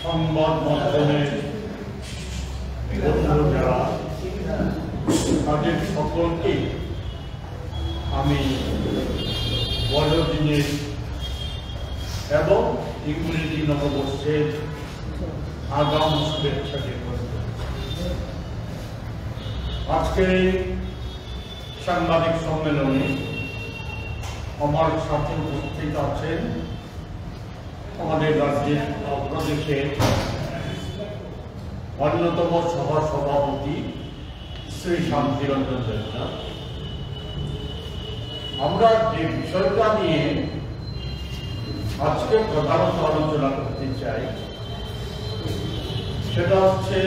সংবাদ মাধ্যমের বন্ধুরা তাদের সকলকে আমি বড়দিনের এবং ইংরেজি নববর্ষের আগাম শুভেচ্ছা জ্ঞাপন করি। আজকে সাংবাদিক সম্মেলনে আমার সাথে উপস্থিত আছেন আমাদের রাজ্যের প্রদেশের অন্যতম সভা সভাপতি শ্রী শান্তিরঞ্জন দেবনাথ। আমরা যে বিষয়টা নিয়ে আজকে প্রধানত আলোচনা করতে চাই সেটা হচ্ছে,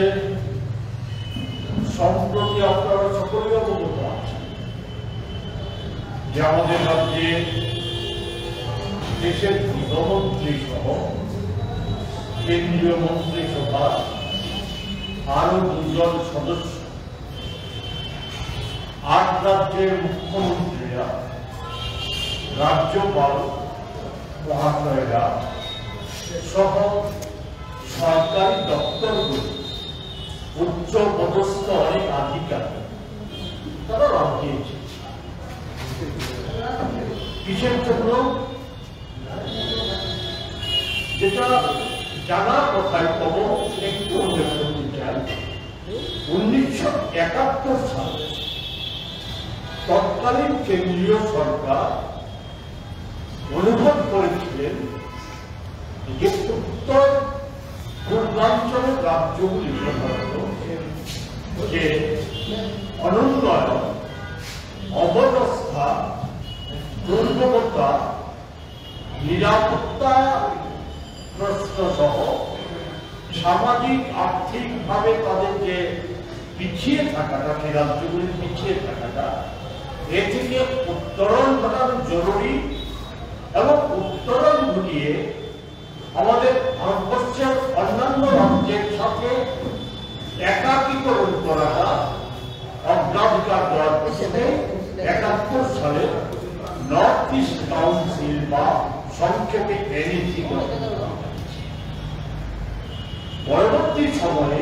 সম্প্রতি আপনারা সকলেই অবগত আছেন যে আমাদের রাজ্যে দেশের গৃহমন্ত্রী সহ কেন্দ্রীয় মন্ত্রিসভা আরো 2 জন সদস্য, 8 রাজ্যের মুখ্যমন্ত্রীরা, রাজ্যপাল মহাশয়েরা সহ সরকারি দপ্তরগুলি উচ্চ পদস্থ অনেক আধিকারিক তারা রাগ দিয়েছে। কিসের জন্য? যেটা জানার কথায় তব একটু উল্লেখ করতে চাই। 1971 সালে তৎকালীন কেন্দ্রীয় সরকার অনুভব করেছিলেন যে উত্তর পূর্বাঞ্চলের রাজ্যগুলি যে অনুন্নয়ন, অবস্থা, দুর্গমতা, নিরাপত্তা প্রশ্ন সহ সামাজিক আর্থিকভাবে তাদের যে পিছিয়ে থাকাটা, সেই রাজ্যগুলির পিছিয়ে থাকাটা, এ থেকে উত্তরণ ঘটানো জরুরি এবং উত্তরণ ঘটিয়ে আমাদের ভারতবর্ষের অন্যান্য রাজ্যের সাথে একাকীকরণ করাটা অগ্রাধিকার দেওয়ার পেছনে 71 সালে নর্থ ইস্ট কাউন্সিল বা সংক্ষেপে এনইসি পরবর্তী সময়ে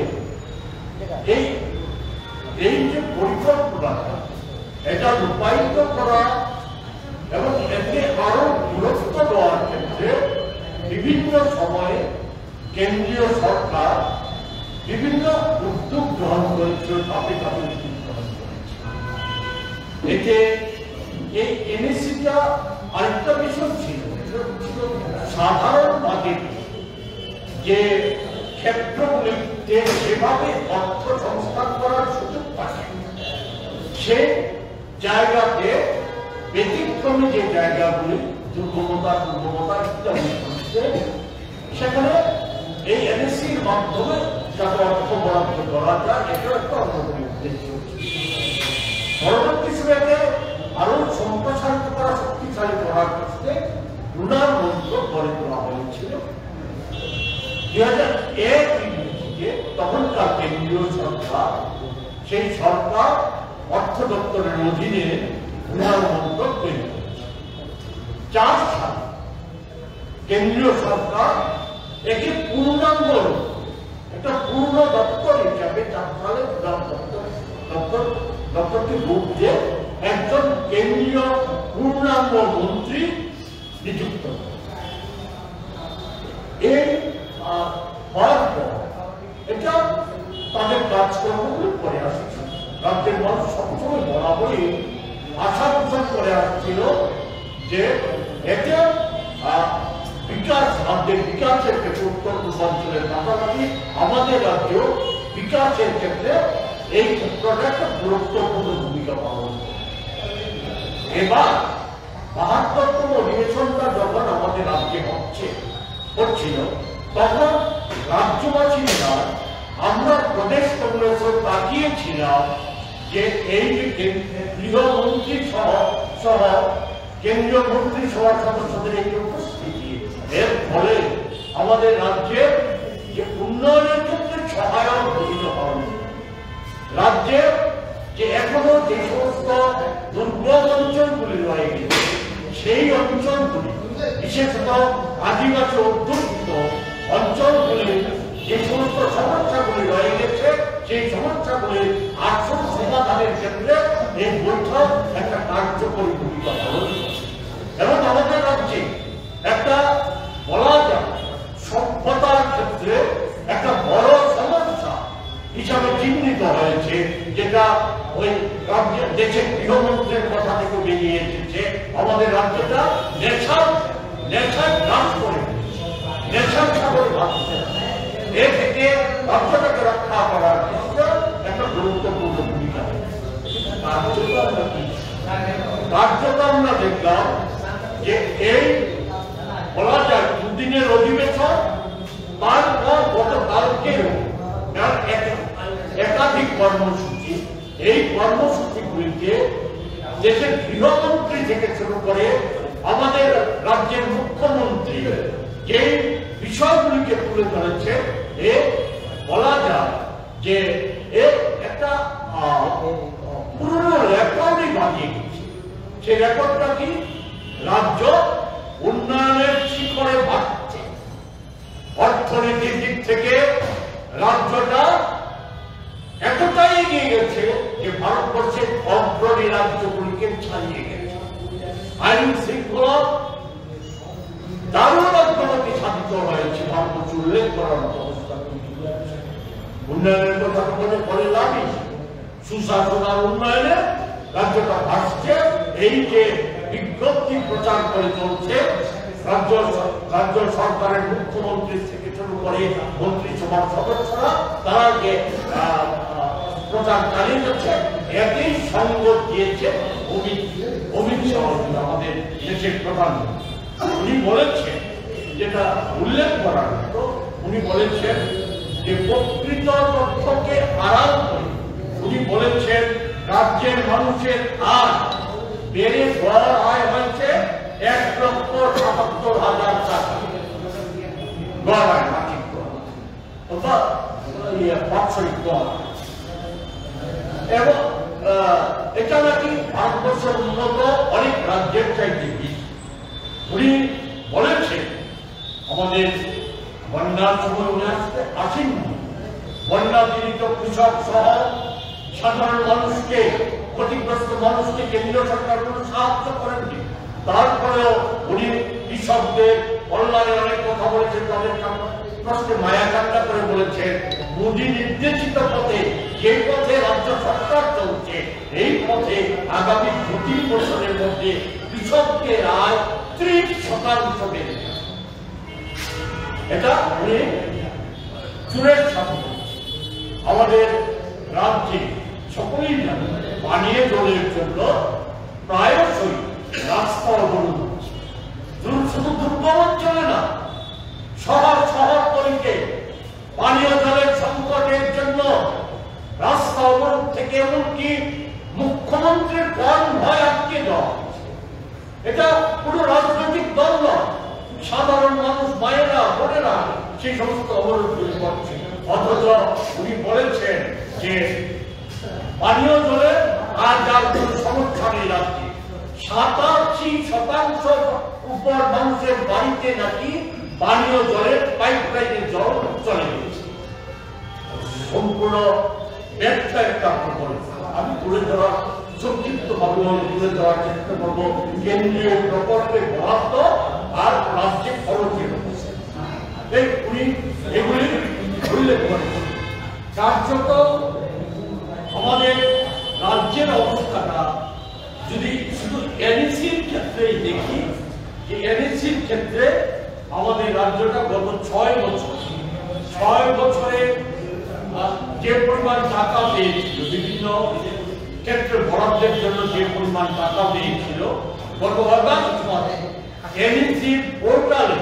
এই যে পরিকল্পনাটা, এটা রূপায়িত করা এবং এতে আরো গুরুত্ব দেওয়ার ক্ষেত্রে বিভিন্ন সময়ে কেন্দ্রীয় সরকার বিভিন্ন উদ্যোগ গ্রহণ করেছিল, তাতে উদ্যোগ গ্রহণ করেছে। এতে এই এনএসিটা আরেকটা বিষয় ছিল, সাধারণ নাগরিক যে ক্ষেত্রগুলিতে যেভাবে অর্থ সংস্থান করার সুযোগ পায়, সে জায়গাতে ব্যতিক্রমী যে জায়গাগুলি দুর্গমতা ইত্যাদি হচ্ছে, সেখানে এই এনএসসির মাধ্যমে যাতে অর্থ বরাদ্দ করা যায়, এটা একটা অন্যতম উদ্দেশ্য। পরবর্তী সময়ে আরো সম্প্রসারিত করা, শক্তিশালী করার ক্ষেত্রে রুনার মন্ত্র গড়ে তোলা হয়েছিল। 2001 ইংরেজিতে তখনকার কেন্দ্রীয় সরকার, সেই সরকার অর্থ দপ্তরের অধীনে রুনার মন্ত্র তৈরি করেছে। 4 সালে কেন্দ্রীয় সরকার একে পূর্ণাঙ্গ একটা পূর্ণ দপ্তর হিসাবে 4 সালে দপ্তরকে রূপ দিয়ে একজন কেন্দ্রীয় পূর্ণাঙ্গ মন্ত্রী নিযুক্ত। এই হওয়ার পর এটা তাদের কাজকর্মগুলো করে আসছে। রাজ্যের মানুষ সবসময় বরাবরই আশা পোষণ করে আসছিল যে এতে বিকাশ, রাজ্যের বিকাশের ক্ষেত্রে, উত্তর পূর্বাঞ্চলের পাশাপাশি আমাদের রাজ্য বিকাশের ক্ষেত্রে এই ক্ষেত্রটা একটা গুরুত্বপূর্ণ ভূমিকা পালন করে। এবার ৭২তম অধিবেশনটা যখন আমাদের রাজ্যে হচ্ছিল, তখন রাজ্যবাসীরা আমরা প্রদেশ কংগ্রেসও তাকিয়েছিলাম যে এই যে গৃহমন্ত্রী সহ কেন্দ্রীয় মন্ত্রিসভার সদস্যদের এই উপস্থিতি, এর ফলে আমাদের আমাদের রাজ্যে যে উন্নয়নের ক্ষেত্রে সহায়ক ভূমিকা পালন করে। রাজ্যে যে এখনো যে সমস্ত দুর্গম অঞ্চলগুলি রয়ে গেছে সেই অঞ্চলগুলি, বিশেষত আদিবাসী অধ্যুষিত অঞ্চলগুলি যে সমস্ত সমস্যাগুলি রয়ে গেছে সেই সমস্যাগুলির আসল সমাধানের ক্ষেত্রে এই বৈঠক একটা কার্যকরী ভূমিকা পালন করছে। এবং আমাদের রাজ্যে একটা বলা যায় সভ্যতার ক্ষেত্রে একটা বড় সমস্যা হিসাবে চিহ্নিত হয়েছে, যেটা ওই রাজ্যের দেশের গৃহমন্ত্রীর কথা থেকে বেরিয়ে এসেছে। আমাদের রাজ্যটা নেশার গ্রাস করে নেশার সাগরে ভাবছে। এ থেকে রাজ্যটাকে রক্ষা করার ক্ষেত্রে একটা গুরুত্বপূর্ণ ভূমিকা। কার্যত আমরা দেখলাম যে এই বলা যায় দুদিনের অধিবেশন, তারপর গতকালকেও একাধিক কর্মসূচি। এই কর্মসূচিগুলিতে দেশের গৃহমন্ত্রী থেকে শুরু করে আমাদের রাজ্যের মুখ্যমন্ত্রী যে বিষয়গুলিকে তুলে ধরেছে, এ বলা যায় যে একটা পুরনো রেকর্ডই বানিয়ে গেছে। সেই রেকর্ডটা কি? রাজ্য উন্নয়নের শিখরে বাড়ছে। অর্থনীতির দিক থেকে রাজ্যটা এতটাই এগিয়ে গেছে যে ভারতবর্ষের অগ্রণী রাজ্যগুলিকে ছাড়িয়ে গেছে। আইন শৃঙ্খলা দারুণ অগ্রগতি সাধিত হয়েছে। ভারতবর্ষ উল্লেখ করার মতো অবস্থা উন্নয়নের কথা বলে লাভই, সুশাসন আর উন্নয়নে রাজ্যটা ভাসছে। এই যে বিজ্ঞপ্তি প্রচার করে চলছে, রাজ্য সরকারের মুখ্যমন্ত্রী থেকে শুরু করে মন্ত্রিসভার সদস্যরা, তারা যে প্রচার চালিয়ে যাচ্ছে, একই সঙ্গ দিয়েছে অমিত শাহ, আমাদের দেশের প্রধানমন্ত্রী। উনি বলেছেন, যেটা উল্লেখ করার মতো, উনি বলেছেন যে প্রকৃত তথ্যকে আড়াল করে উনি বলেছেন রাজ্যের মানুষের আয় বেড়ে গড় আয় হয়েছে 1,77,000 টাকা। গড় আয় মাসিক গড় অর্থাৎ বাৎসরিক গড়। এবং এটা নাকি ভারতবর্ষের উন্নত অনেক রাজ্যের চাইতে বেশি। উনি বলেছেন আমাদের বন্যার সময় উনি আসেন, বন্যা পীড়িত কৃষক সহ সাধারণ মানুষকে, ক্ষতিগ্রস্ত মানুষকে কেন্দ্রীয় সরকার কোনো সাহায্য করেননি। তারপরেও উনি কৃষকদের কল্যাণে অনেক কথা বলেছেন, তাদের প্রশ্নে মায়া কান্না করে বলেছেন মোদী নির্দেশিত পথে, যে পথে রাজ্য সরকার চলছে, এই পথে আগামী ২ বছরের মধ্যে কৃষকদের আয় ৩০% বেড়ে যাবে। এটা উনি চুরের সাথে আমাদের রাজ্যে সকলেই জানে পানীয় জলের জন্য প্রায়শই রাস্তা অবরোধ হচ্ছে। শুধু দুর্গম অঞ্চলে না, শহরতলিতে পানীয় জলের সংকটের জন্য রাস্তা অবরোধ থেকে এমনকি মুখ্যমন্ত্রীর কনভয় আটকে দেওয়া। এটা পুরো রাজনৈতিক দল নয়, সাধারণ মানুষ, মায়েরা, বোনেরা সেই সমস্ত অবরোধ তৈরি করছে। অথচ উনি বলেছেন যে পানীয় জলের আর যার কোন সমস্যা নেই রাজ্যে। 87% উপর মানুষের বাড়িতে নাকি পানীয় জলের পাইপলাইনের জল চলে গেছে। সম্পূর্ণ ব্যর্থ একটা প্রকল্প। আমি তুলে ধরা সংক্ষিপ্ত ভাবে তুলে দেওয়ার চেষ্টা করবো কেন্দ্রীয় প্রকল্পের বরাদ্দ আর রাজ্যে খরচের উনি এগুলি উল্লেখ করেছেন। কার্যত আমাদের রাজ্যের অবস্থাটা যদি শুধু এনএসির ক্ষেত্রেই দেখি, যে এনএসির ক্ষেত্রে আমাদের রাজ্যটা গত 6 বছরে যে পরিমাণ টাকা পেয়েছিল, বিভিন্ন ক্ষেত্রে বরাদ্দের জন্য যে পরিমাণ টাকা পেয়েছিল, গত অগাস্ট মাসে এনএসি পোর্টালে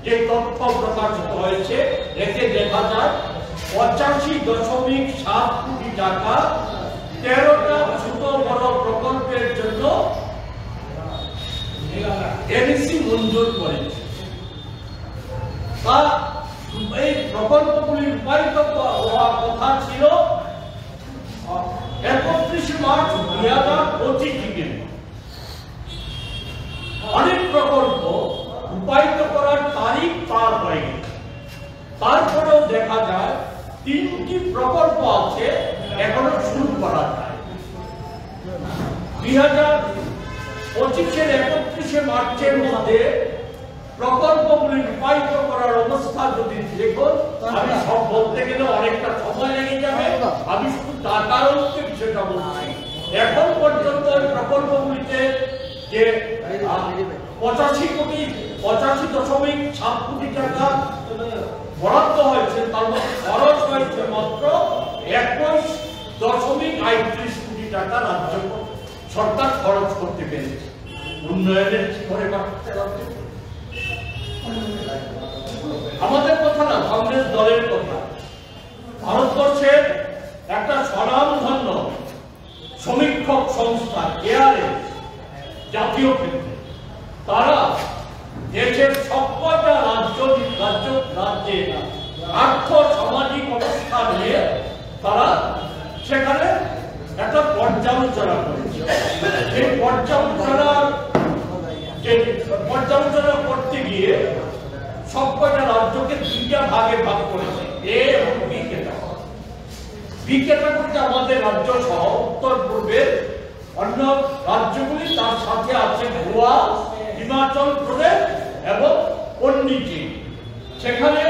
যে তথ্য প্রকাশিত হয়েছে, এতে দেখা যায় 85.7 কোটি টাকা 13টা ছোট বড় প্রকল্পের জন্য এনএসি মঞ্জুর করেছে। তা এই প্রকল্পগুলি রূপায়িত হওয়ার কথা ছিল 31 মার্চ 2025 থেকে। অনেক প্রকল্প রূপায়িত করার তারিখ পার হয়ে গেছে, তারপরেও দেখা যায় 3টি প্রকল্প আছে এখনো শুরু করা যায়। 2025-এর 31 মার্চের মধ্যে প্রকল্পগুলি রূপায়িত করার অবস্থা যদি দেখো, আমি সব বলতে গেলে অনেকটা সময় লেগে যাবে। আমি শুধু টাকার অঙ্কে বিষয়টা বলছি। এখন পর্যন্ত ওই প্রকল্পগুলিতে যে 85.7 কোটি টাকা বরাদ্দ হয়েছে, তার মধ্যে খরচ হয়েছে মাত্র 21.38 কোটি টাকা রাজ্য সরকার খরচ করতে পেরেছে। উন্নয়নের শিখরে বাড়তে লাগছে। আমাদের কথা না, কংগ্রেস দলের কথা। ভারতবর্ষের একটা স্বনামধন্য সমীক্ষক সংস্থা এআরএস জাতীয় ক্ষেত্রে, তারা দেশের সবকটা রাজ্যে আর্থ সামাজিক অবস্থা নিয়ে তারা সেখানে একটা পর্যালোচনা করেছে। এই পর্যালোচনা করতে গিয়ে সবকটা রাজ্যকে 2টা ভাগে ভাগ করেছে, এ এবং বি ক্যাটাগরি। বি ক্যাটাগরিতে আমাদের রাজ্য সহ উত্তর পূর্বের অন্য রাজ্যগুলি, তার সাথে আছে গোয়া, হিমাচল প্রদেশ এবং পন্ডিচেরি। সেখানে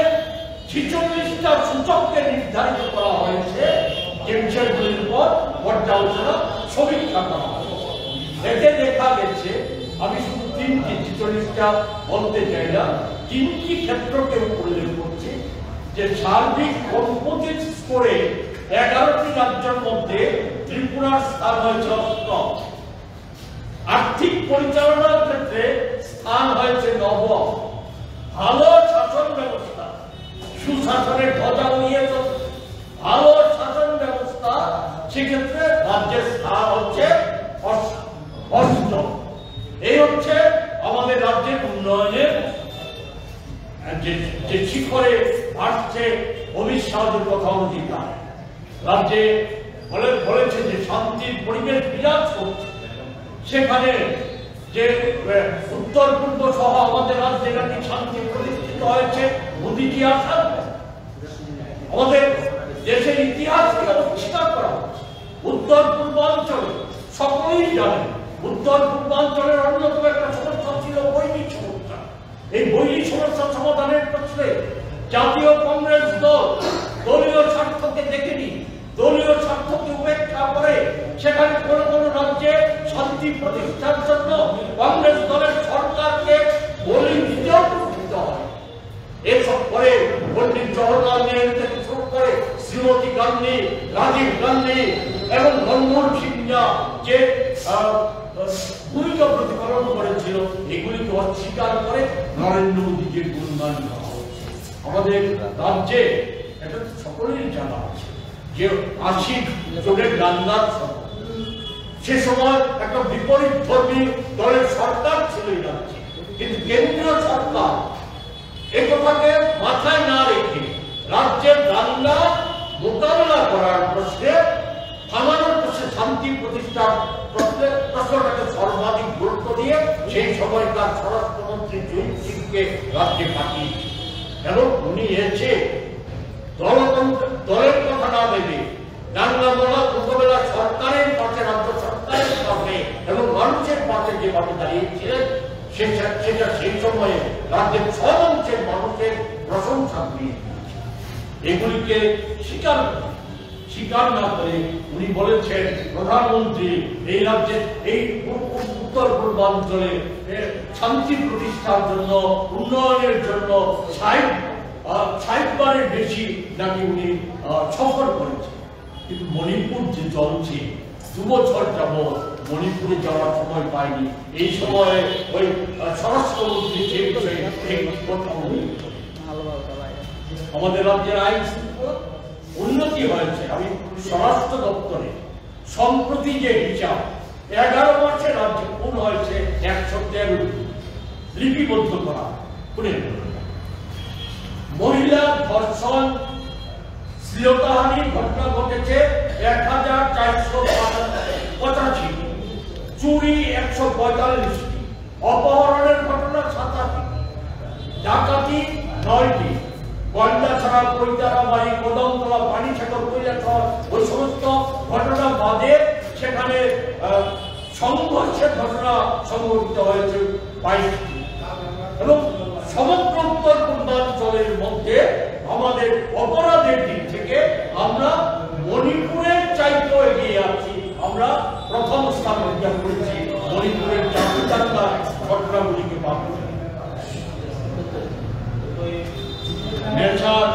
46টা সূচককে নির্ধারিত করা হয়েছে, যে বিষয়গুলির উপর পর্যালোচনা সমীক্ষা করা হয়েছে। এতে দেখা গেছে, আমি শুধু 46টা বলতে চাই না, 3টি ক্ষেত্রকে উল্লেখ করছি, যে সার্বিক কম্পোজিট স্কোরে 11টি রাজ্যের মধ্যে ত্রিপুরার স্থান হয়েছে 8ম। আর্থিক পরিচালনার ক্ষেত্রে স্থান হয়েছে 9ম। ভালো শাসন ব্যবস্থা, সুশাসনের ধ্বজা উড়িয়ে চলছে, ভালো শাসন ব্যবস্থা, সেক্ষেত্রে রাজ্যের স্থান হচ্ছে 8ম। এই হচ্ছে আমাদের রাজ্যের উন্নয়নের যে শিখরে আসছে ভবিষ্যতের কথা অধিকার। রাজ্যে বলেছে যে শান্তির পরিবেশ বিরাজ করছে। সেখানে যে উত্তর পূর্ব সহ আমাদের রাজ্যে নাকি শান্তি প্রতিষ্ঠিত হয়েছে মোদীজি আসার। আমাদের দেশের ইতিহাসকে অস্বীকার করা হচ্ছে। উত্তর পূর্বাঞ্চলে সকলেই জানেন, উত্তর পূর্বাঞ্চলের অন্যতম একটা সমস্যা ছিল বৈরী সমস্যা। এই বৈরী সমস্যা সমাধানের প্রশ্নে জাতীয় কংগ্রেস দল দলীয় স্বার্থকে দেখেনি, দলীয় স্বার্থকে উপেক্ষা করে সেখানে কোন কোন রাজ্যে শান্তি প্রতিষ্ঠার জন্য কংগ্রেস দলের সরকারকে বলি দিতেও দিতে হয়। এসব করে পণ্ডিত জওহরলাল নেহরু থেকে শুরু করে শ্রীমতী গান্ধী, রাজীব গান্ধী এবং মনমোহন সিং যে ভূমিকা প্রতিপালন করেছিল, এগুলিকে অস্বীকার করে নরেন্দ্র মোদীকে গুণগান করা হচ্ছে। আমাদের রাজ্যে এটা সকলেরই জানা আছে যে 80 জনের গান্ধার সভা, সে সময় একটা বিপরীত ধর্মী দলের সরকার ছিল এই রাজ্যে, কিন্তু কেন্দ্রীয় সরকার এই কথাকে মাথায় না রেখে রাজ্যের দাঙ্গা মোকাবেলা করার প্রশ্নে, থামানোর প্রশ্নে, শান্তি প্রতিষ্ঠার প্রশ্নটাকে সর্বাধিক গুরুত্ব দিয়ে সেই সময়কার স্বরাষ্ট্রমন্ত্রী জয়ন্ত সিংকে রাজ্যে পাঠিয়েছে। এবং উনি এসে দলের কথা না ভেবে দাঙ্গা মোকাবেলা সরকারের পাশে, রাজ্য সরকারের পাশে এবং মানুষের পাশে যেভাবে দাঁড়িয়েছিলেন, সেটা সেই সময়ে রাজ্যের সব অংশের মানুষের প্রশংসা করিয়ে দিয়েছে। এগুলিকে স্বীকার না করে উনি বলেছেন, প্রধানমন্ত্রী এই রাজ্যের এই উত্তর পূর্বাঞ্চলে শান্তি প্রতিষ্ঠার জন্য, উন্নয়নের জন্য 60 বারের বেশি নাকি উনি সফর করেছেন। কিন্তু মণিপুর যে চলছে 2 বছর যাবৎ মণিপুরে যাওয়ার সময় পাইনি। এই সময়ে ওই স্বরাষ্ট্রমন্ত্রী যে বিষয়ে কথা আমাদের রাজ্যের আইন শৃঙ্খলা উন্নতি হয়েছে। আমি স্বরাষ্ট্র দপ্তরে সম্প্রতি যে হিসাব 11 মাসে রাজ্যে খুন হয়েছে 113 লিপিবদ্ধ করা খুনের ধর্ষণ, শ্লীলতাহানির ঘটনা ঘটেছে 1485, চুরি 145টি, অপহরণের ঘটনা 87টি, ডাকাতি 9টি, গন্ডাছড়া, কৈতারাবাড়ি, কদমতলা, পানিসাগর, কৈলাসহর ওই সমস্ত ঘটনা বাদে সেখানে সংঘর্ষের ঘটনা সংঘটিত হয়েছে 22টি। এবং সমগ্র উত্তর পূর্বাঞ্চলের মধ্যে আমাদের অপরাধের দিক থেকে আমরা মণিপুরের চাইতেও এগিয়ে আছি। আমরা প্রথম স্থান অধিকার করেছি মণিপুরের চাকরিদার ঘটনাগুলিকে পাবো। নেশার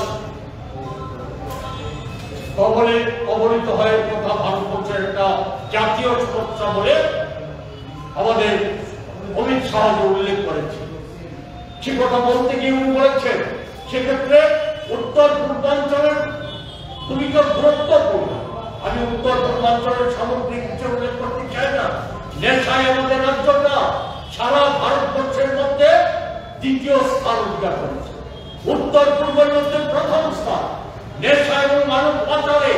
কবলে কবলিত হয়ে কথা ভারতবর্ষের একটা জাতীয় সমস্যা বলে আমাদের অমিত শাহ উল্লেখ করেছে। সে কথা বলতে গিয়ে উনি বলেছেন সেক্ষেত্রে উত্তর পূর্বাঞ্চলের ভূমিকা গুরুত্বপূর্ণ। আমি উত্তর পূর্বাঞ্চলের সামগ্রিক হিসেবে উল্লেখ করতে চাই না। নেশায় আমাদের রাজ্যটা সারা ভারতবর্ষের মধ্যে দ্বিতীয় স্থান অধিকার করেছে, উত্তর পূর্বের মধ্যে প্রথম স্থান। নেশা এবং মানব পাচারে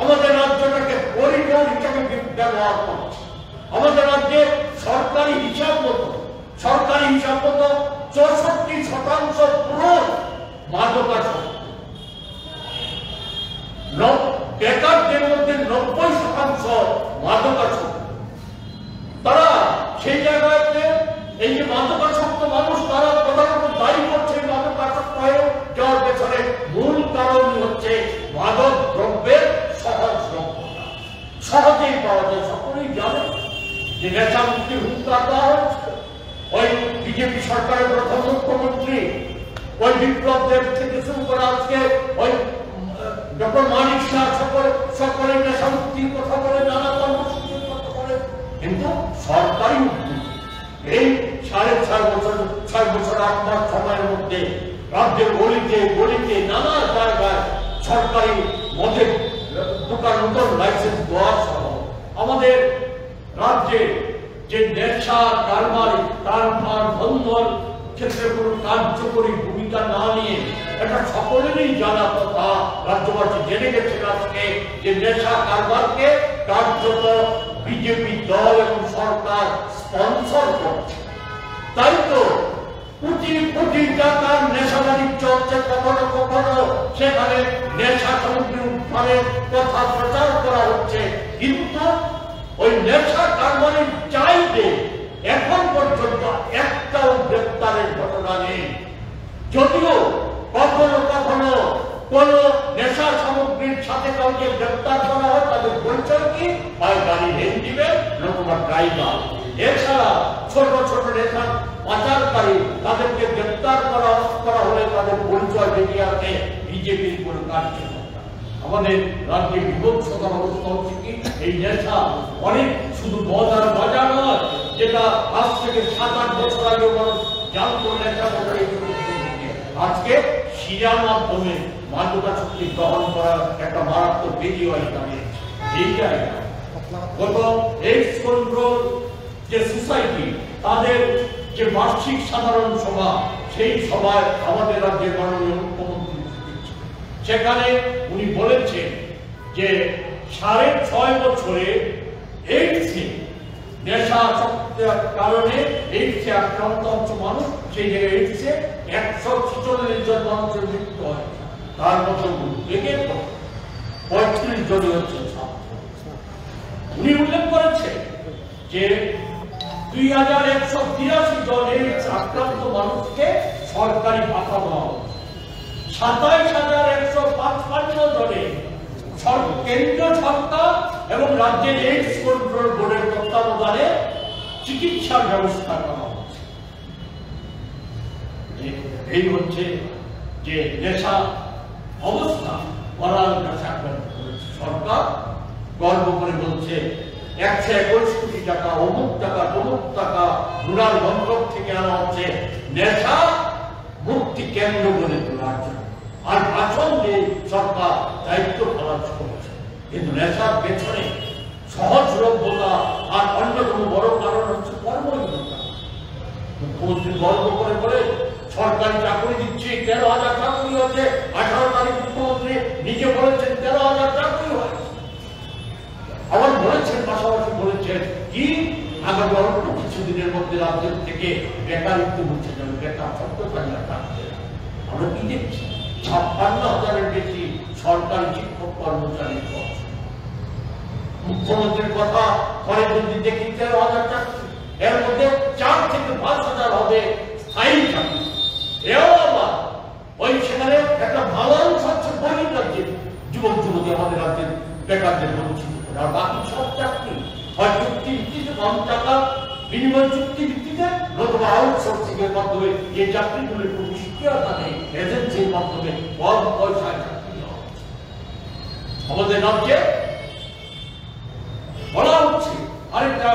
আমাদের রাজ্যটাকে করিডোর হিসেবে ব্যবহার করছে। আমাদের রাজ্যে সরকারি হিসাব মতো 64% পুরো মাদকাসক্ত, বেকারদের মধ্যে 90% মাদকাসক্ত। তারা সেই জায়গাতে এই যে মাদকাসক্ত মানুষ, তারা প্রধানত দায়ী করছে মাদকাসক্ত হয়ে যাওয়ার পেছনে মূল কারণ হচ্ছে মাদক দ্রব্যের সহজলভ্যতা। সহজেই পাওয়া যায়। সকলেই জানে যে নেশা মুক্তির হুঙ্কার দেওয়া হচ্ছে। ওই বিজেপি সরকারের প্রথম মুখ্যমন্ত্রী ওই বিপ্লব দেব থেকে শুরু করে আজকে ওই ডক্টর মানিক শাহ সকলে নেশা মুক্তির কথা বলে, নানা কর্মসূচির কথা বলে, কিন্তু সরকারি এই 6.5 বছর 8 মাস সময়ের মধ্যে রাজ্যের গলিতে গলিতে নানা জায়গায় সরকারি মদের দোকান নতুন লাইসেন্স দেওয়া সহ আমাদের রাজ্যে যে নেশা কারবার বন্ধন ক্ষেত্রে কোনো কার্যকরী ভূমিকা না নিয়ে, এটা সকলেরই জানা কথা, রাজ্যবাসী জেনে গেছেন আজকে যে নেশা কারবারকে কার্যত বিজেপি দল এবং সরকার স্পন্সর করছে। তাই তো কোটি কোটি টাকার নেশা বাণিজ্য হচ্ছে। কখনো কখনো সেখানে নেশা সামগ্রী উদ্ধারের কথা প্রচার করা হচ্ছে, কিন্তু ওই নেশা কারবারের চাইতে এখন পর্যন্ত একটাও গ্রেপ্তারের ঘটনা নেই। যদিও কখনো কখনো কোন নেশা সামগ্রীর সাথে কাউকে গ্রেপ্তার করা হয়, তাদের পরিচয় কি হয়, গাড়ি রেঞ্জ দিবে নতুবা ড্রাইভার। এছাড়া ছোট ছোট নেশা পাচারকারী তাদেরকে গ্রেপ্তার করা হলে তাদের পরিচয় দেখিয়ে আসে বিজেপির কোন কার্যকর্তা। আমাদের রাজ্যে বিভৎসতার অবস্থা হচ্ছে কি, এই নেশা অনেক শুধু মদ আর বাজার নয়, যেটা আজ থেকে 7-8 বছর আগে মানুষ জানতো নেশা করে, আজকে শিরার মাধ্যমে মাদকাসক্তি গ্রহণ করার একটা মারাত্মক বেদি হয়ে দাঁড়িয়েছে। এই জায়গায় গত এইডস কন্ট্রোল যে সোসাইটি, তাদের যে বার্ষিক সাধারণ সভা, সেই সভায় আমাদের রাজ্যের মাননীয় মুখ্যমন্ত্রী, সেখানে উনি বলেছেন যে 6.5 বছরে এইডসে নেশাসক্তের কারণে এইডসে আক্রান্ত হচ্ছে মানুষ, সেই জায়গায় এইডসে 146 জন মানুষের মৃত্যু হয়। তার মধ্যে উদ্বেগের 35 জনই হচ্ছে ছাত্র। উনি উল্লেখ করেছেন যে 2183 জন এইডস আক্রান্ত মানুষকে সরকারি ভাতা দেওয়া হচ্ছে। 27,155 জনে কেন্দ্রীয় সরকার এবং রাজ্যের এইডস কন্ট্রোল বোর্ডের তত্ত্বাবধানে চিকিৎসার ব্যবস্থা করা হচ্ছে। এই হচ্ছে যে নেশা অবস্থা করার নেশা করেছে। সরকার গর্ব করে বলছে 121 কোটি টাকা অমুক টাকা তমুক টাকা রুরাল মন্ত্রক থেকে আনা হচ্ছে নেশা মুক্তি কেন্দ্র গড়ে তোলার জন্য। আর ভাষণ দিয়ে সরকার দায়িত্ব পালন করছে, কিন্তু নেশার পেছনে সহজলভ্যতা আর অন্যতম বড় কারণ হচ্ছে কর্মহীনতা। মুখ্যমন্ত্রী গর্ব করে বলে সরকারি চাকরি দিচ্ছে, 13,000 চাকরি হচ্ছে, 18 অল্প কিছুদিনের মধ্যে রাজ্যের থেকে বেকারিত্ব মুছে যাবে, বেকার শব্দ থাকবে। আমরা কি দেখছি 56,000-এর বেশি সরকারি শিক্ষক কর্মচারীর পদ। মুখ্যমন্ত্রীর কথা পরে যদি দেখি 13,000 চাকরি, এর মধ্যে 4 থেকে 5,000 হবে স্থায়ী চাকরি। এও আবার ওই সেখানে একটা ভালো অংশ হচ্ছে বহির রাজ্যের যুবক যুবতী আমাদের রাজ্যের বেকারদের বঞ্চিত করে। আর বাকি সব চাকরি হয় চুক্তি ভিত্তিতে, কম টাকা বিনিময় চুক্তি ভিত্তিতে, নতুবা আউটসোর্সিং এর মাধ্যমে এই চাকরিগুলির কোনো নিশ্চয়তা নেই, এজেন্সির মাধ্যমে কম পয়সায় চাকরি দেওয়া হচ্ছে। আমাদের রাজ্যে বলা হচ্ছে আরেকটা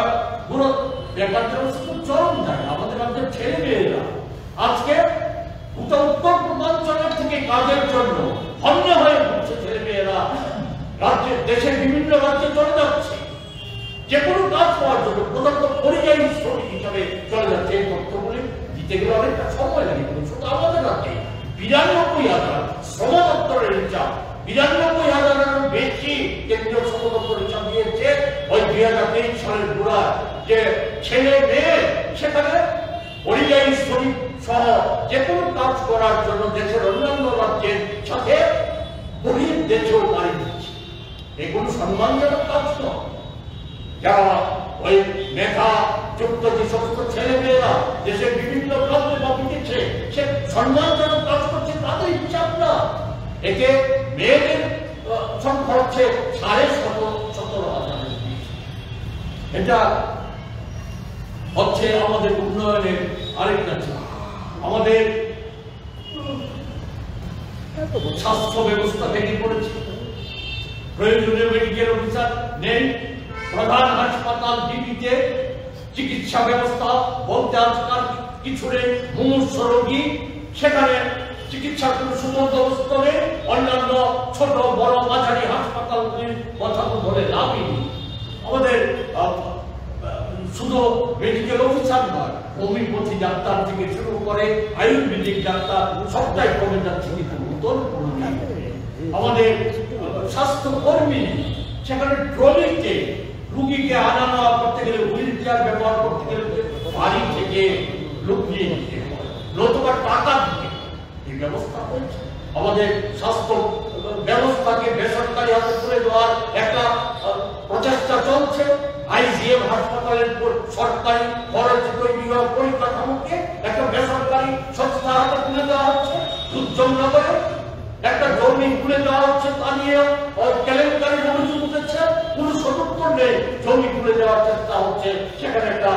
পুরো বেকারদের শুধু চরম যায়। আমাদের রাজ্যের ছেলে মেয়েরা আজকে উত্তর পূর্বাঞ্চলের থেকে কাজের জন্য হন্য হয়ে ঘুরছে। ছেলে মেয়েরা রাজ্যের দেশের বিভিন্ন রাজ্যে চলে যাচ্ছে যে কোনো কাজ পাওয়ার জন্য, প্রধানত পরিযায়ী শ্রমিক হিসাবে চলে যাচ্ছে। এই তথ্যগুলি দিতে গেলে অনেকটা সময় লাগে। শুধু আমাদের রাজ্যে 92,000 শ্রম দপ্তরের হিসাব, 92,000-এরও বেশি কেন্দ্রীয় শ্রম দপ্তর হিসাব দিয়েছে ওই 2023 সালের গোড়া যে ছেলে মেয়ে সেখানে পরিযায়ী শ্রমিক সহ যে কোনো কাজ করার জন্য দেশের অন্যান্য রাজ্যের সাথে বহির দেশেও পাড়ি দিচ্ছে। এগুলো সম্মানজনক কাজ নয়। যারা ওই মেধা যুক্ত যে সমস্ত ছেলে মেয়েরা দেশের বিভিন্ন প্রান্তে বা বিদেশে সে সম্মানজনক কাজ করছে, তাদের হিসাব না। এতে মেয়েদের সংখ্যা হচ্ছে 17,500। এটা হচ্ছে আমাদের উন্নয়নের আরেকটা চাপ। আমাদের স্বাস্থ্য ব্যবস্থা ভেঙে পড়েছে, প্রয়োজনীয় মেডিকেল অফিসার নেই, প্রধান হাসপাতাল ডিবিতে চিকিৎসা ব্যবস্থা বলতে আজকাল কিছু নেই। মুমূর্ষ রোগী সেখানে চিকিৎসার কোনো সুবন্দোবস্ত নেই। অন্যান্য ছোট বড় মাঝারি হাসপাতালগুলির কথা তো বলে লাভই নেই। আমাদের শুধু মেডিকেল অফিসার নয়, হোমিওপ্যাথি ডাক্তার থেকে শুরু করে আয়ুর্বেদিক ডাক্তার সবটাই কমে যাচ্ছে, কিন্তু নতুন কোনো নেই। আমাদের স্বাস্থ্য কর্মী সেখানে ট্রলিতে রুগীকে আনা নেওয়া করতে গেলে, হুইল চেয়ার ব্যবহার করতে গেলে বাড়ি থেকে লুকিয়ে নিতে হয়, নতুবা টাকা দিতে হয়। এই ব্যবস্থা হয়েছে। আমাদের স্বাস্থ্য ব্যবস্থাকে বেসরকারি হাতে তুলে দেওয়ার একটা প্রচেষ্টা চলছে। আইজিএম হাসপাতালের সরকারি খরচে তৈরি হওয়া পরিকাঠামোকে একটা বেসরকারি সংস্থার হাতে তুলে দেওয়া হচ্ছে। দুর্যোগনগরে একটা জমি তুলে দেওয়া হচ্ছে, তা নিয়ে কেলেঙ্কারির অভিযোগ উঠেছে। কোনো সদুত্তর নেই, জমি তুলে দেওয়ার চেষ্টা হচ্ছে সেখানে একটা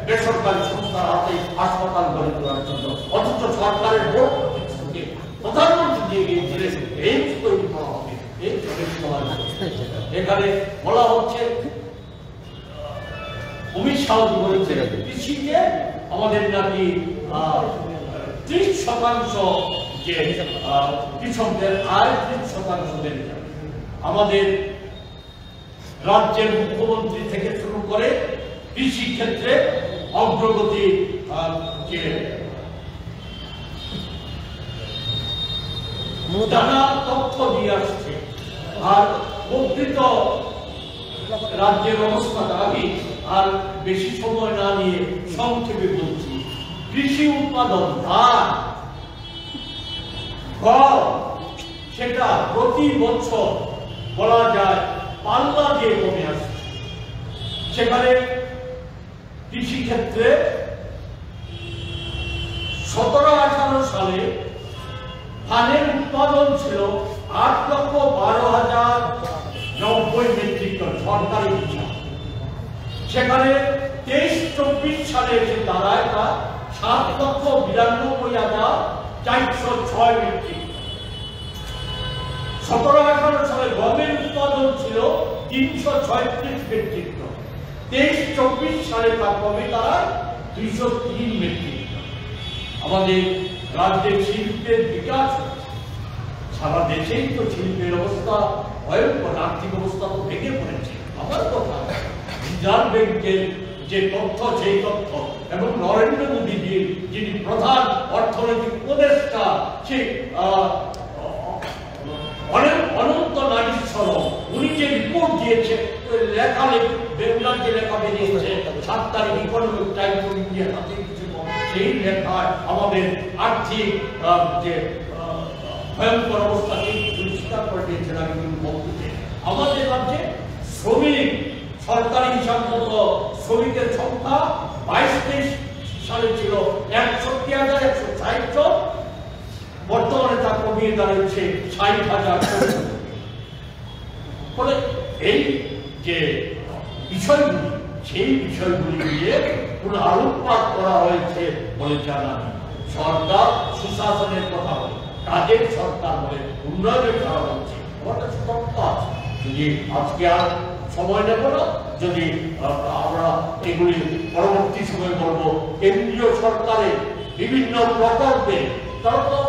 বেসরকারি সংস্থার হাতে হাসপাতাল গড়ে তোলার জন্য। অথচ সরকারের ভোট প্রধানমন্ত্রী দিয়ে গিয়েছিলেন এইমস তৈরি করা হবে। এখানে বলা হচ্ছে, অমিত শাহ বলেছে কৃষিতে আমাদের নাকি 30% যে কৃষকদের আয় 30% বেড়ে যাবে। আমাদের রাজ্যের মুখ্যমন্ত্রী থেকে শুরু করে কৃষি ক্ষেত্রে অগ্রগতি যে নানা তথ্য দিয়ে আসছে। আর প্রকৃত রাজ্যের অবস্থাটা আমি আর বেশি সময় না নিয়ে সংক্ষেপে বলছি। কৃষি উৎপাদন ধান সেটা প্রতি বছর বলা যায় পাল্লা দিয়ে কমে আসছে। সেখানে কৃষি ক্ষেত্রে 17-18 সালে ধানের উৎপাদন ছিল 8,12,090 মেট্রিক টন সরকারি হিসাব। সেখানে 23-24 সালে এসে দাঁড়ায় তা 7,92,406 মেট্রিক টন। 17-18 সালে গমের উৎপাদন ছিল 336 মেট্রিক টন। 23-24 সালে তা কমে দাঁড়ায় 203 মেট্রিক টন। আমাদের রাজ্যের শিল্পের বিকাশ, সারা দেশেই তো শিল্পের অবস্থা ভয়ঙ্কর, আর্থিক অবস্থা তো ভেঙে পড়েছে। আমার কথা রিজার্ভ ব্যাংকের যে তথ্য, সেই তথ্য এবং নরেন্দ্র মোদীজির যিনি প্রধান অর্থনৈতিক উপদেষ্টা, সে অনন্ত নাগেশ্বর, উনি যে রিপোর্ট দিয়েছে, লেখা যে লেখা বেরিয়েছে 7 সরকারি ইকোনমিক টাইমস অফ ইন্ডিয়া হাতে কিছু সেই লেখায় আমাদের আর্থিক যে ভয়ঙ্কর অবস্থাকে পরিষ্কার করে দিয়েছেন। আমি কিন্তু বলতে আমাদের রাজ্যে শ্রমিক সরকারি হিসাব মতো শ্রমিকের সংখ্যা 22-23 সালে ছিল 61,160 জন, বর্তমানে তা কমিয়ে দাঁড়িয়েছে 60,000। ফলে এই যে বিষয়গুলি সেই বিষয়গুলি নিয়ে পুরো আলোকপাত করা হয়েছে বলে জানা। সরকার সুশাসনের কথা বলে, কাজের সরকার বলে, উন্নয়নের কথা বলছে। যদি আজকে আর সময় নেব না, যদি আমরা এগুলি পরবর্তী সময় বলবো, কেন্দ্রীয় সরকারের বিভিন্ন প্রকল্পে তারা তো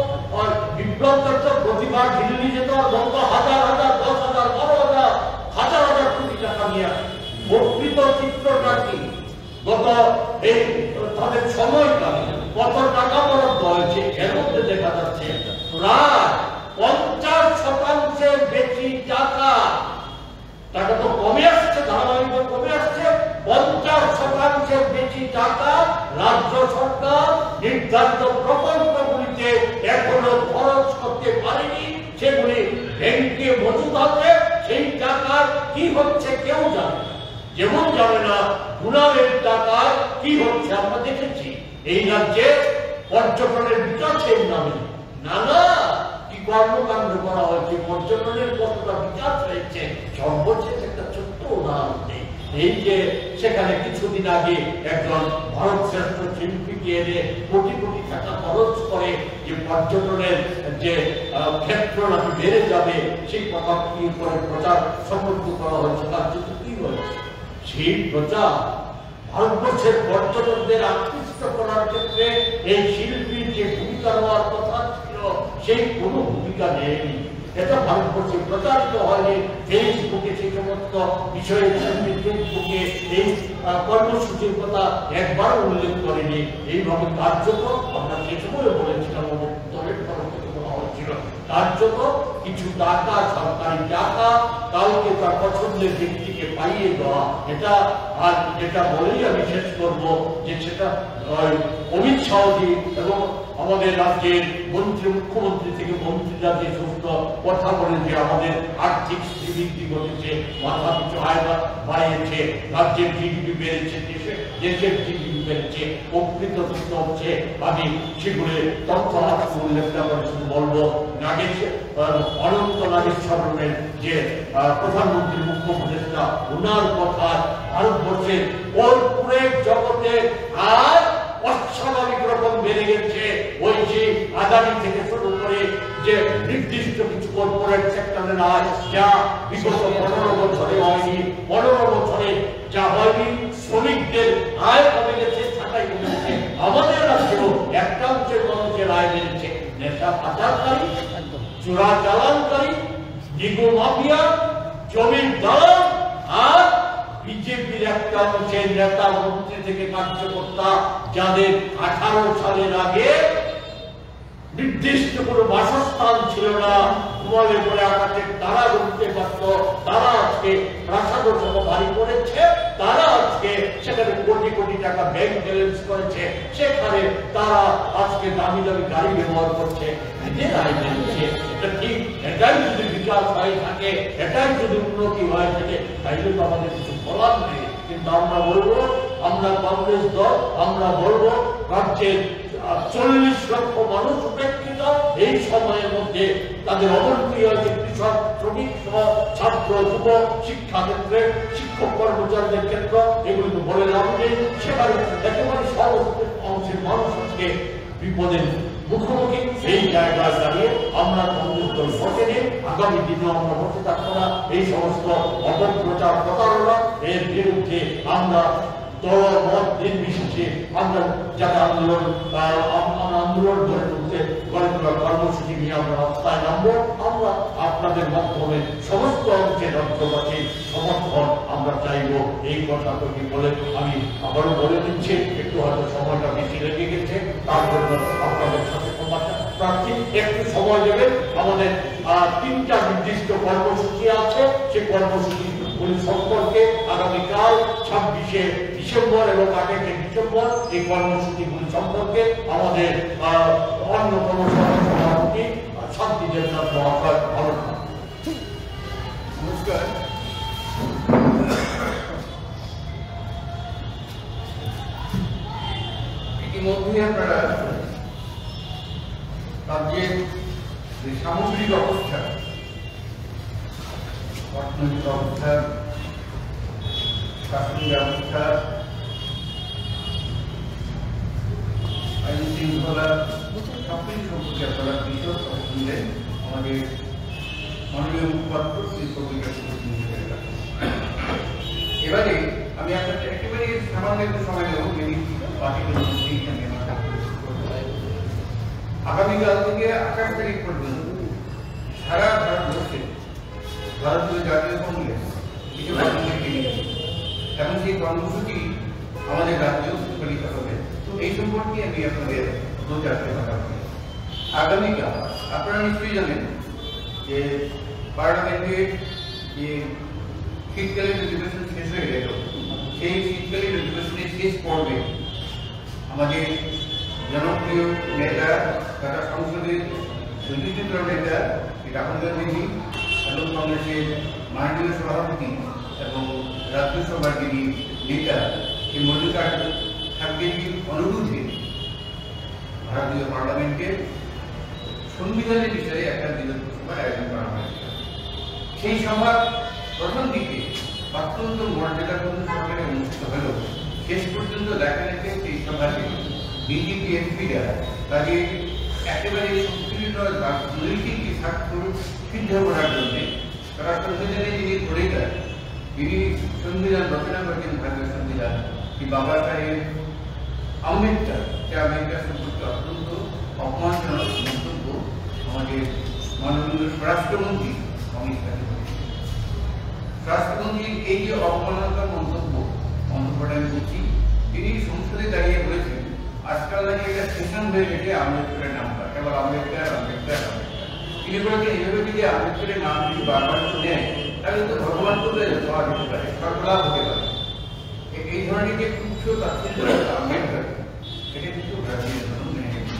বিপ্লবটা প্রতিভা দিল্লি যেত বন্ধ হাজার হাজার 10,000 12,000 হাজার হাজার কোটি টাকা নিয়ে প্রকৃত চিত্রটা কি গত এই তাদের সময়কালে কত টাকা বরাদ্দ হয়েছে এর মধ্যে দেখা যাচ্ছে প্রায় 50% বেশি টাকা তো কমে আসছে, ধারাবাহিকভাবে কমে আসছে। 50% বেশি টাকা রাজ্য সরকার নির্ধারিত প্রকল্পগুলিতে এখনো খরচ করতে পারেনি। সেগুলি ব্যাংকে মজুদ আছে, সেই টাকার কি হচ্ছে কেউ জানে না। যেমন জানে না গুণারের টাকায় কি হচ্ছে। আমরা দেখেছি এই রাজ্যে পর্যটনের বিকাশের নামে নানা কি কর্মকাণ্ড করা হয়েছে, পর্যটনের কতটা বিকাশ হয়েছে। সর্বশেষ একটা ছোট্ট উদাহরণ নেই, এই যে সেখানে কিছুদিন আগে একজন ভারত শ্রেষ্ঠ শিল্পীকে এনে কোটি কোটি টাকা খরচ করে যে পর্যটনের যে ক্ষেত্র নাকি বেড়ে যাবে সেই কথা কি করে প্রচার সমর্থ করা হয়েছে, তার জন্য কি হয়েছে? সেই প্রচার ভারতবর্ষের পর্যটকদের আকৃষ্ট করার ক্ষেত্রে এই শিল্পীর যে ভূমিকা নেওয়ার কথা ছিল সেই কোনো ভূমিকা নেয়নি। এটা ভারতবর্ষে প্রচারিত হয়নি। ফেসবুকে সেই সমস্ত বিষয়ে ফেসবুকে এই কর্মসূচির কথা একবার উল্লেখ করেনি। এইভাবে কার্যত আমরা সে সময় বলেছিলাম দলের তরফ থেকে বলা হয়েছিল কার্যত কিছু টাকা, সরকারি টাকা কাউকে তার পছন্দের ব্যক্তিকে পাইয়ে দেওয়া। এটা আর যেটা বলেই আমি শেষ করবো যে সেটা অমিত শাহজি এবং আমাদের রাজ্যের মন্ত্রী, মুখ্যমন্ত্রী থেকে মন্ত্রীরা যে সমস্ত কথা বলেন যে আমাদের আর্থিক বৃদ্ধি ঘটেছে, মাথা পিছু আয় বাড়িয়েছে, রাজ্যের জিডিপি বেড়েছে, দেশের জিডিপি বেড়েছে, প্রকৃত তথ্য হচ্ছে আমি সেগুলো তথ্য উল্লেখ করে শুধু বলবো। অনন্ত নাগেশ্বরের যে প্রধানমন্ত্রী মুখ্য উপদেষ্টা ওনার কথা ভারতবর্ষের কর্পোরেট জগতে আর অস্বাভাবিক রকম বেড়ে গেছে। ওই যে আদানি থেকে শুরু করে যে নির্দিষ্ট কিছু কর্পোরেট সেক্টরের আয় যা বিগত 15 বছরে হয়নি, 15 বছরে যা হয়নি, শ্রমিকদের আয় কমে গেছে, ছাঁটাই কমেছে। আমাদের রাজ্যেও একটা অংশের মানুষের আয় বেড়েছে। নেশা পাচারকারী, চোরা চালানকারী, নিগো মাফিয়া, জমির দালাল আর বিজেপির একটা অংশের নেতা মন্ত্রী থেকে কার্যকর্তা যাদের 18 সালের আগে নির্দিষ্ট কোনো বাসস্থান ছিল না, ঘুমালে পরে আকাশে তারা উঠতে পারত, তারা আজকে প্রাসাদ সহ বাড়ি করেছে, তারা আজকে সেখানে কোটি কোটি টাকা ব্যাংক ব্যালেন্স করেছে, সেখানে তারা আজকে দামি দামি গাড়ি ব্যবহার করছে। এদের আয় বেড়েছে, এটা ঠিক। এটাই যদি বিকাশ হয়ে থাকে, এটাই যদি উন্নতি হয়ে থাকে, তাইলে তো আমাদের কিছু বলার নেই। কিন্তু আমরা বলবো, আমরা কংগ্রেস দল, আমরা বলবো রাজ্যের 40 লক্ষ মানুষ উপেক্ষিত এই সময়ের মধ্যে তাদের অবনতি হয়েছে। কৃষক, শ্রমিক সহ ছাত্র, যুব, শিক্ষা ক্ষেত্রে, শিক্ষক কর্মচারীদের ক্ষেত্র, এগুলি তো বলে লাভ নেই। সেখানে একেবারে সব অংশের মানুষ আজকে বিপদের মুখোমুখি। সেই জায়গায় দাঁড়িয়ে আমরা কংগ্রেস দল বসে নেই, আগামী দিনে আমরা বসে থাকবো না। এই সমস্ত অপপ্রচার, প্রতারণা এর বিরুদ্ধে আমরা দল মত নির্বিশেষে আমরা যারা আন্দোলন গড়ে তুলতে গড়ে তোলার কর্মসূচি নিয়ে আমরা রাস্তায় নামবো। আমরা আপনাদের মাধ্যমে সমস্ত অংশের রাজ্যবাসীর সমর্থন আমরা চাইব। এই কথাটি বলে আমি আবারও বলে দিচ্ছি, একটু হয়তো সময়টা বেশি লেগে গেছে, তার জন্য আপনাদের সাথে প্রার্থী একটু সময় দেবেন। আমাদের 3টা নির্দিষ্ট কর্মসূচি আছে, সেই কর্মসূচি উনি সম্পর্কে আগামীকাল 26শে ডিসেম্বর এবং 28শে ডিসেম্বর এই কর্মসূচিগুলি সম্পর্কে আমাদের অন্যতম সভাপতি শান্তি দেবনাথ মহাশয় আলোচনা। নমস্কার। ইতিমধ্যে আপনারা রাজ্যের যে সামগ্রিক অবস্থা, অর্থনৈতিক অবস্থা, শাসন ব্যবস্থা, আইন শৃঙ্খলা সবকিছু সম্পর্কে আপনারা বিশদ কথা শুনলেন আমাদের মাননীয় মুখপাত্র শ্রী প্রবীর। এবারে আমি আপনাদের একেবারে সামান্য একটু সময় নেব, আগামীকাল থেকে 28 তারিখ পর্যন্ত সারা ভারতবর্ষে ভারতীয় জাতীয় কংগ্রেস কিছু কর্মসূচি এবং সেই কর্মসূচি আমাদের রাজ্যেও প্রচলিত হবে। এই সম্পর্কে আমি আপনাদের দু চারটে কথা বলি। আগামীকাল আপনারা নিশ্চয়ই জানেন যে পার্লামেন্টের যে শীতকালীন অধিবেশন শেষ হয়ে গেল, সেই শীতকালীন অধিবেশনের শেষ পর্বে আমাদের জনপ্রিয় নেতা তথা সংসদের বিরোধী দল নেতা রাহুল গান্ধীজি এবং কংগ্রেসের মাননীয় সভাপতি এবং রাজ্যসভার যিনি নেতা শ্রী মল্লিকার্জুন খাড়গেজির অনুরোধে ভারতীয় পার্লামেন্টের সংবিধানের বিষয়ে একটা বিরোধ সভার আয়োজন করা হয়েছিল। সেই সভার প্রথম দিকে অত্যন্ত মর্যাদাপূর্ণ সভায় অনুষ্ঠিত হল। শেষ পর্যন্ত দেখা গেছে সেই সভাতে বিজেপি এমপিরা তাদের একেবারে নৈতিক স্বার্থ সিদ্ধ করার জন্য তারা সংবিধানের যিনি প্রণেতা, তিনি সংবিধান রচনা করেছেন ভারতীয় সংবিধান, কি বাবা সাহেব আম্বেদকর, সে আম্বেদকর সম্পর্কে অত্যন্ত অপমানজনক মন্তব্য আমাদের মাননীয় স্বরাষ্ট্রমন্ত্রী অমিত শাহ করেছেন। স্বরাষ্ট্রমন্ত্রীর এই যে অপমানকর মন্তব্যটা আমি বলছি, তিনি সংসদে দাঁড়িয়ে বলেছেন আজকাল নাকি এটা সেশন হয়ে গেছে আম্বেদকরের নামটা, কেবল আম্বেদকর আম্বেদকর আম্বেদকর। তিনি বলেছেন এইভাবে যদি আম্বেদকরের নাম যদি বারবার শুনে তাহলে তো ভগবান করলে পাওয়া যেতে পারে, সর্বলাভ হতে পারে। এই ধরনের যে তুচ্ছ তাচ্ছিল্য আম্বেদকর, এটা কিন্তু ভারতীয় জনগণ মেনে নেবে।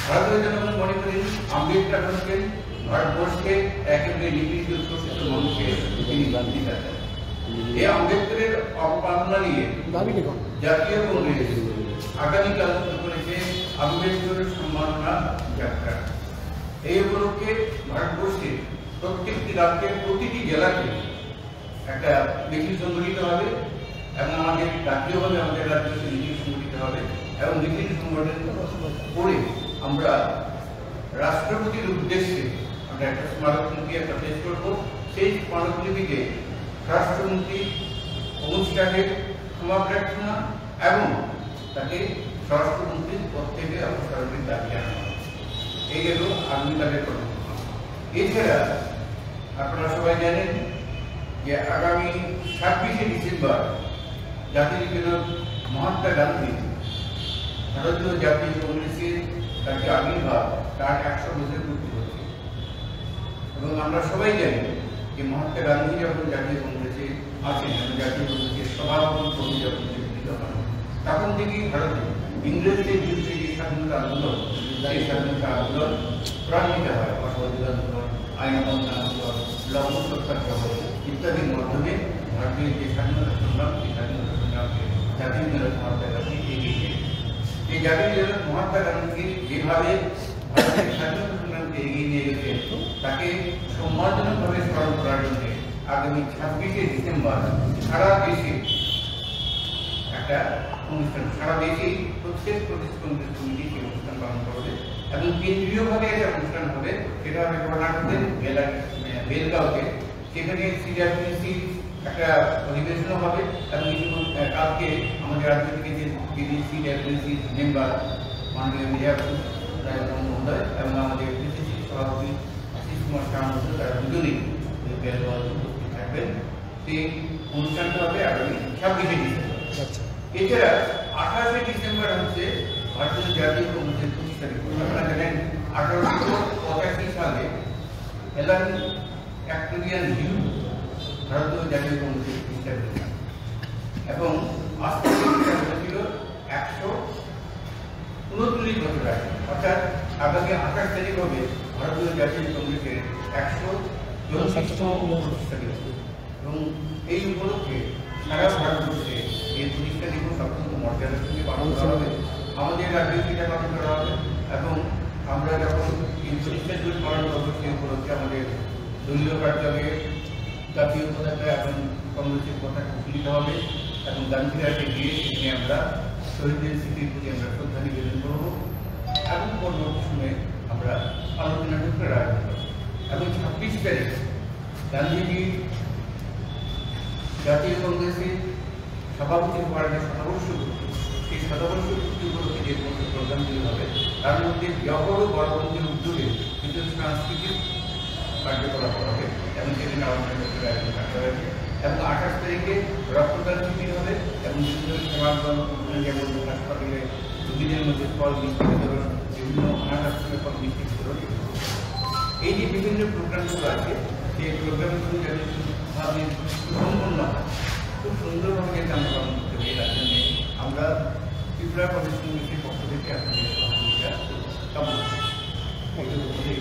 ভারতীয় জনগণ মনে করেন আম্বেদকর হচ্ছেন ভারতবর্ষের একেবারে নিপীড়িত শোষিত মানুষের তিনি গান্ধী আছেন। এই আম্বেদকরের অবমাননা নিয়ে জাতীয় কংগ্রেস আগামীকাল শুরু করেছে আম্বেদকরের সম্মাননা যাত্রা। এই উপলক্ষে ভারতবর্ষের প্রত্যেকটি রাজ্যের প্রতিটি জেলাতে একটা মিছিল সংগঠিত হবে এবং আমাদের জাতীয়ভাবে আমাদের রাজ্যে মিছিল সংগঠিত হবে এবং মিছিল সংগঠন করে আমরা রাষ্ট্রপতির উদ্দেশ্যে আমরা একটা স্মারকলিপি একটা পেশ করবো। সেই স্মারকলিপিতে রাষ্ট্রমন্ত্রী অনুষ্ঠানের সমাপ্রার্থনা এবং তাকে স্বরাষ্ট্রমন্ত্রীর পদ থেকে অপসারণের দাবি জানানো। এই গেল আগামীকালের কর্মসূচি। এছাড়া আপনারা সবাই জানেন যে আগামী 26শে ডিসেম্বর জাতির জনক মহাত্মা গান্ধী ভারতীয় জাতীয় কংগ্রেসের তার যে আবির্ভাব তার 100 বছর পূর্তি হচ্ছে এবং আমরা সবাই জানি যে মহাত্মা গান্ধী যখন জাতীয় কংগ্রেসে আসেন এবং জাতীয় কংগ্রেসের সভাপতি পদে যখন নির্বাচিত হন, তখন থেকেই ভারতে ইংরেজদের বিরুদ্ধে যে স্বাধীনতা আন্দোলন, সেই স্বাধীনতা আন্দোলন ত্বরান্বিত হয়। অসহযোগ আন্দোলন, আইন অমান্য আন্দোলন, লবণ সত্যাগ্রহ ইত্যাদির মাধ্যমে ভারতের যে স্বাধীনতা সংগ্রাম, সেই স্বাধীনতা সংগ্রামকে জাতীয় জনক মহাত্মা গান্ধী এগিয়ে নিয়ে এই জাতীয় জনক মহাত্মা গান্ধী যেভাবে ভারতের স্বাধীনতা সংগ্রামকে এগিয়ে নিয়ে গেছেন তাকে সম্মানজনকভাবে স্মরণ করার জন্য আগামী 26শে ডিসেম্বর সারা দেশে একটা অনুষ্ঠান, সারা দেশে প্রত্যেক প্রদেশ কংগ্রেস কমিটি সেই অনুষ্ঠান পালন করবে এবং কেন্দ্রীয়ভাবে একটা অনুষ্ঠান হবে। সেটা হবে কর্ণাটকের বেলগাঁওতে। সেখানে সিডাব্লিউসি একটা অধিবেশনও হবে এবং কালকে আমাদের রাজ্য থেকে যে সিডাব্লিউসি মেম্বার মাননীয় বিজয়াপুর রায় মহোদয় এবং আমাদের পিসিসি সভাপতি আশিস কুমার শাহ মহোদয়, তারা দুজনেই বেলগাঁওতে উপস্থিত থাকবেন। সেই অনুষ্ঠানটা হবে আগামী 26শে ডিসেম্বর। এছাড়া 28শে ডিসেম্বর হচ্ছে ভারতীয় জাতীয় কংগ্রেসের প্রতিষ্ঠা দিবস। আপনারা জানেন 1885 সালে অ্যালান অ্যাক্টোরিয়ান হিউ ভারতীয় জাতীয় কংগ্রেসের প্রতিষ্ঠা করেছেন এবং আজ থেকে ছিল 139 বছর আগে, অর্থাৎ আগামী 28 তারিখ হবে ভারতীয় জাতীয় কংগ্রেসের 164তম প্রতিষ্ঠা দিবস এবং এই উপলক্ষে সারা ভারতবর্ষে এই প্রতিষ্ঠা দিবস অত্যন্ত মর্যাদার সঙ্গে পালন করা হবে। আমাদের রাজ্যে সেটা পালন করা হবে এবং আমরা যখন এই প্রতিষ্ঠা দিবস পালন করবো সেই উপলক্ষে আমাদের দলীয় কার্যালয়ে জাতীয় পতাকা এবং কংগ্রেসের পতাকা উত্তোলিত হবে এবং গান্ধীঘাটে গিয়ে সেখানে আমরা শহীদদের স্মৃতির প্রতি আমরা শ্রদ্ধা নিবেদন করবো এবং পরবর্তী সময়ে আমরা আলোচনা চক্রের আয়োজন করব এবং 26 তারিখ গান্ধীজি জাতীয় কংগ্রেসের সভাপতি হওয়ার যে শতবর্ষ পূর্তি, সেই শতবর্ষ পূর্তি উপলক্ষে যে সমস্ত প্রোগ্রামগুলি হবে তার মধ্যে জগড় গণতন্ত্রের উদ্যোগে কিছু সাংস্কৃতিক কার্যকলাপ হবে এবং সেখানে আলোচনা চক্রের আয়োজন করা হয়েছে এবং 28 তারিখে রক্তদান শিবির হবে এবং বিভিন্ন সমাজগণ যেমন হাসপাতালে রোগীদের মধ্যে ফল মিষ্টি বিতরণ, বিভিন্ন অনাথ আশ্রমে ফল মিষ্টি বিতরণ, এই যে বিভিন্ন প্রোগ্রামগুলো আছে সেই প্রোগ্রামগুলো যাতে ভাবে সুসম্পন্ন হয়, খুব সুন্দরভাবে যাতে আমরা পালন করতে পারি তার জন্য আমরা ত্রিপুরা প্রদেশ কংগ্রেসের পক্ষ থেকে আপনাদের সহযোগিতা কামনা করি।